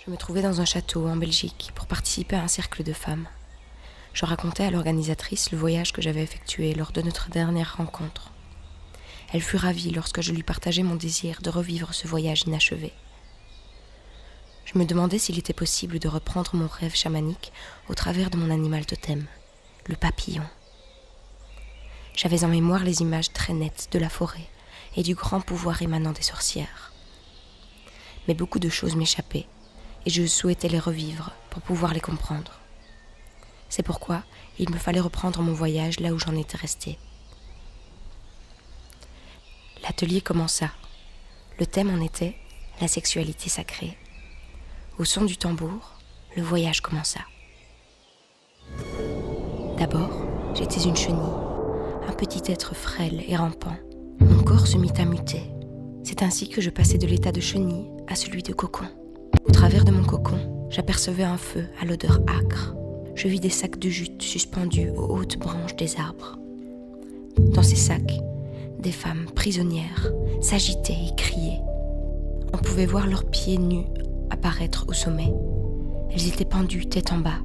Je me trouvais dans un château en Belgique pour participer à un cercle de femmes. Je racontais à l'organisatrice le voyage que j'avais effectué lors de notre dernière rencontre. Elle fut ravie lorsque je lui partageai mon désir de revivre ce voyage inachevé. Je me demandais s'il était possible de reprendre mon rêve chamanique au travers de mon animal totem, le papillon. J'avais en mémoire les images très nettes de la forêt et du grand pouvoir émanant des sorcières. Mais beaucoup de choses m'échappaient et je souhaitais les revivre pour pouvoir les comprendre. C'est pourquoi il me fallait reprendre mon voyage là où j'en étais restée. L'atelier commença. Le thème en était la sexualité sacrée. Au son du tambour, le voyage commença. D'abord, j'étais une chenille, un petit être frêle et rampant. Mon corps se mit à muter. C'est ainsi que je passais de l'état de chenille à celui de cocon. Au travers de mon cocon, j'apercevais un feu à l'odeur âcre. Je vis des sacs de jute suspendus aux hautes branches des arbres. Dans ces sacs, des femmes prisonnières s'agitaient et criaient. On pouvait voir leurs pieds nus apparaître au sommet. Elles étaient pendues tête en bas.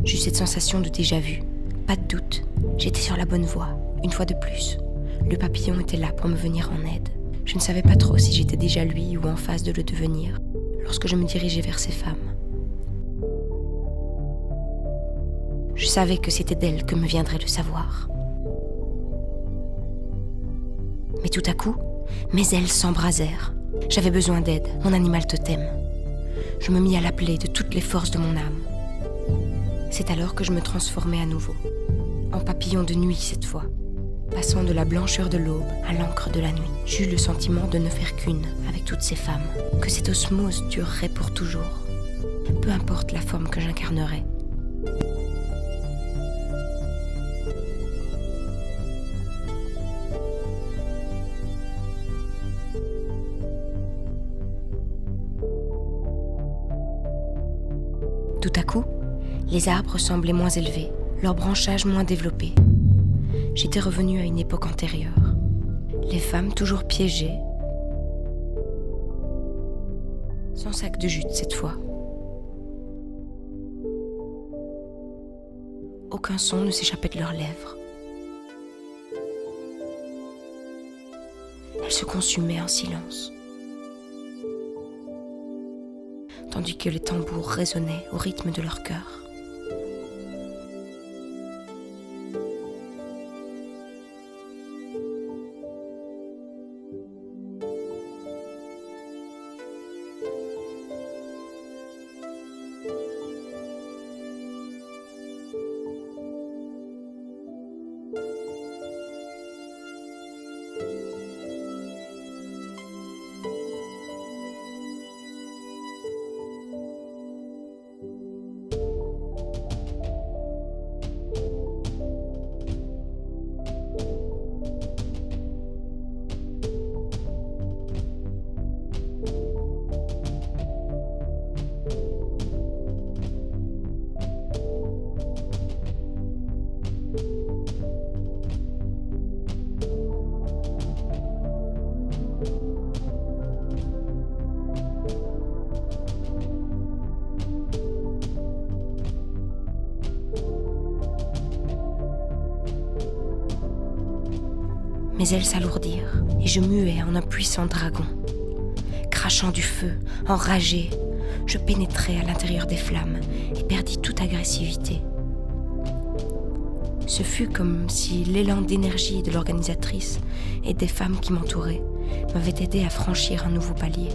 J'eus cette sensation de déjà-vu. Pas de doute, j'étais sur la bonne voie, une fois de plus. Le papillon était là pour me venir en aide. Je ne savais pas trop si j'étais déjà lui ou en phase de le devenir, lorsque je me dirigeais vers ces femmes. Je savais que c'était d'elles que me viendrait le savoir. Mais tout à coup, mes ailes s'embrasèrent. J'avais besoin d'aide, mon animal totem. Je me mis à l'appeler de toutes les forces de mon âme. C'est alors que je me transformai à nouveau, en papillon de nuit cette fois. Passant de la blancheur de l'aube à l'encre de la nuit, j'eus le sentiment de ne faire qu'une avec toutes ces femmes, que cette osmose durerait pour toujours, peu importe la forme que j'incarnerais. Tout à coup, les arbres semblaient moins élevés, leur branchage moins développé. J'étais revenue à une époque antérieure. Les femmes toujours piégées, sans sac de jute cette fois. Aucun son ne s'échappait de leurs lèvres. Elles se consumaient en silence, tandis que les tambours résonnaient au rythme de leur cœur. Mes ailes s'alourdirent et je muais en un puissant dragon. Crachant du feu, enragé, je pénétrai à l'intérieur des flammes et perdis toute agressivité. Ce fut comme si l'élan d'énergie de l'organisatrice et des femmes qui m'entouraient m'avait aidé à franchir un nouveau palier.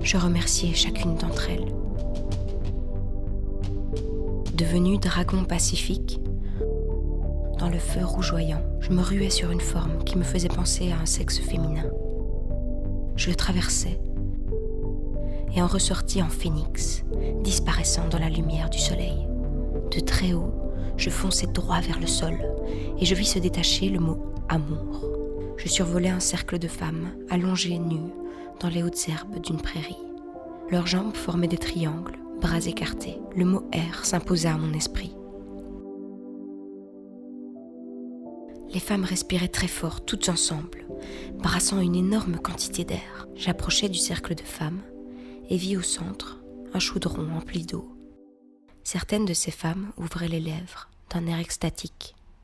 Je remerciai chacune d'entre elles. Devenu dragon pacifique, dans le feu rougeoyant, je me ruais sur une forme qui me faisait penser à un sexe féminin. Je le traversai et en ressortis en phénix, disparaissant dans la lumière du soleil. De très haut, je fonçai droit vers le sol et je vis se détacher le mot « amour ». Je survolai un cercle de femmes allongées nues dans les hautes herbes d'une prairie. Leurs jambes formaient des triangles, bras écartés. Le mot « air » s'imposa à mon esprit. Les femmes respiraient très fort, toutes ensemble, brassant une énorme quantité d'air. J'approchai du cercle de femmes et vis au centre un chaudron empli d'eau. Certaines de ces femmes ouvraient les lèvres d'un air extatique.